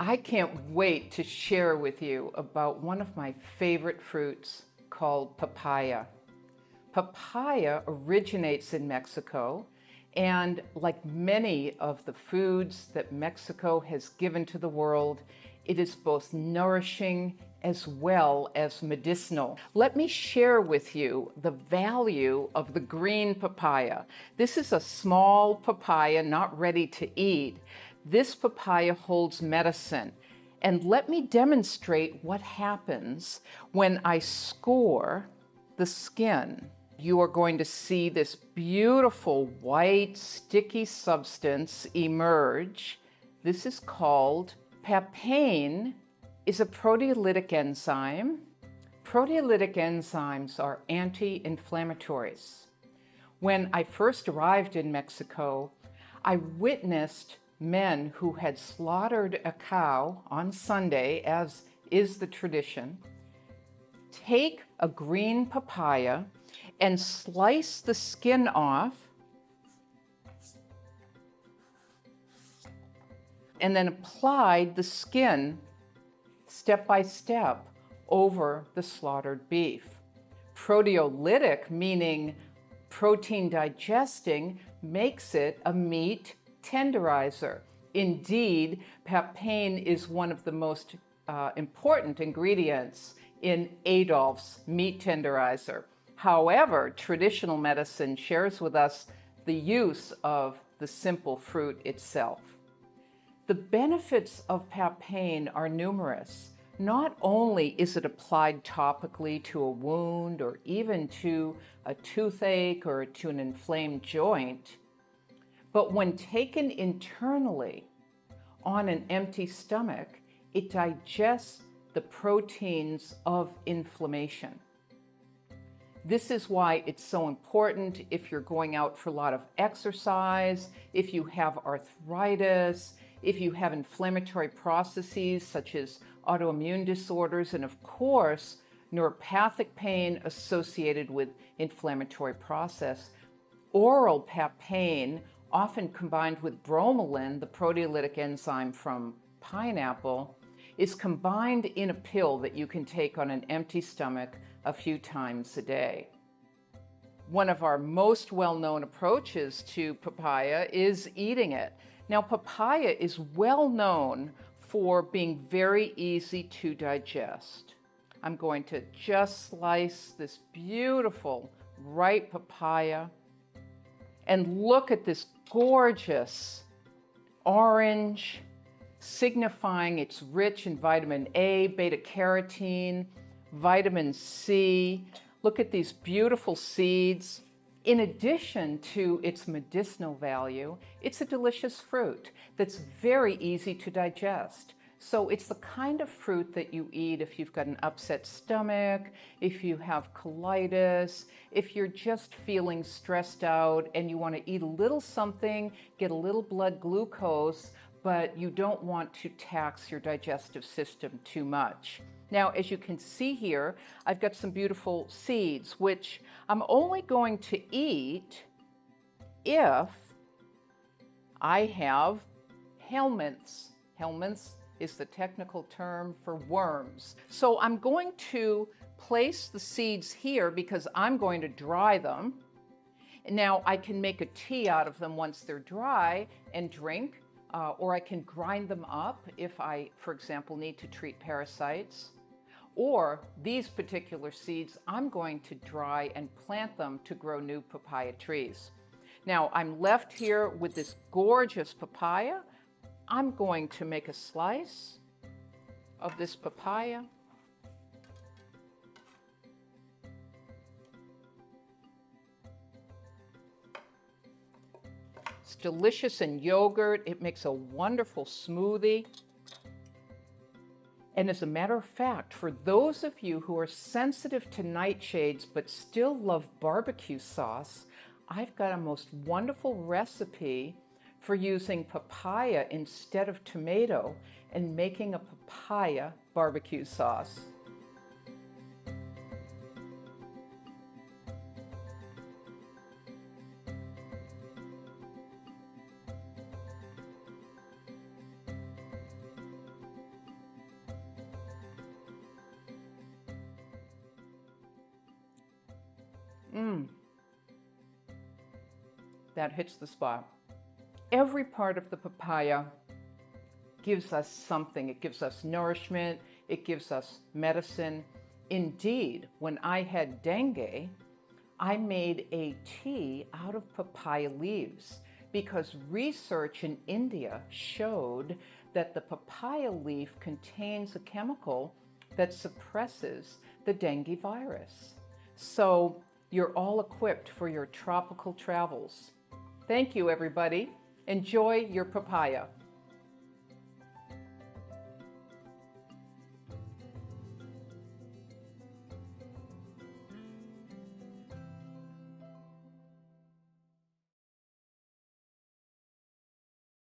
I can't wait to share with you about one of my favorite fruits called papaya. Papaya originates in Mexico, and like many of the foods that Mexico has given to the world, it is both nourishing as well as medicinal. Let me share with you the value of the green papaya. This is a small papaya, not ready to eat. This papaya holds medicine. And let me demonstrate what happens when I score the skin. You are going to see this beautiful white sticky substance emerge. This is called papain. Is a proteolytic enzyme. Proteolytic enzymes are anti-inflammatories. When I first arrived in Mexico, I witnessed men who had slaughtered a cow on Sunday, as is the tradition, take a green papaya and slice the skin off and then applied the skin step by step over the slaughtered beef. Proteolytic, meaning protein digesting, makes it a meat tenderizer. Indeed, papain is one of the most important ingredients in Adolph's meat tenderizer. However, traditional medicine shares with us the use of the simple fruit itself. The benefits of papain are numerous. Not only is it applied topically to a wound or even to a toothache or to an inflamed joint, but when taken internally on an empty stomach, it digests the proteins of inflammation. This is why it's so important if you're going out for a lot of exercise, if you have arthritis, if you have inflammatory processes such as autoimmune disorders, and of course, neuropathic pain associated with inflammatory process. Oral papain, often combined with bromelain, the proteolytic enzyme from pineapple, is combined in a pill that you can take on an empty stomach a few times a day. One of our most well-known approaches to papaya is eating it. Now, papaya is well known for being very easy to digest. I'm going to just slice this beautiful ripe papaya and look at this gorgeous orange, signifying it's rich in vitamin A, beta carotene, vitamin C. Look at these beautiful seeds. In addition to its medicinal value, it's a delicious fruit that's very easy to digest. So it's the kind of fruit that you eat if you've got an upset stomach, if you have colitis, if you're just feeling stressed out and you want to eat a little something, get a little blood glucose, but you don't want to tax your digestive system too much. Now, as you can see here, I've got some beautiful seeds, which I'm only going to eat if I have helminths. Helminths is the technical term for worms. So I'm going to place the seeds here because I'm going to dry them. Now, I can make a tea out of them once they're dry and drink, or I can grind them up if I, for example, need to treat parasites. Or these particular seeds, I'm going to dry and plant them to grow new papaya trees. Now, I'm left here with this gorgeous papaya. I'm going to make a slice of this papaya. It's delicious in yogurt. It makes a wonderful smoothie. And as a matter of fact, for those of you who are sensitive to nightshades but still love barbecue sauce, I've got a most wonderful recipe for using papaya instead of tomato and making a papaya barbecue sauce. That hits the spot. Every part of the papaya gives us something. It gives us nourishment, it gives us medicine. Indeed, when I had dengue, I made a tea out of papaya leaves because research in India showed that the papaya leaf contains a chemical that suppresses the dengue virus. So you're all equipped for your tropical travels. Thank you, everybody. Enjoy your papaya.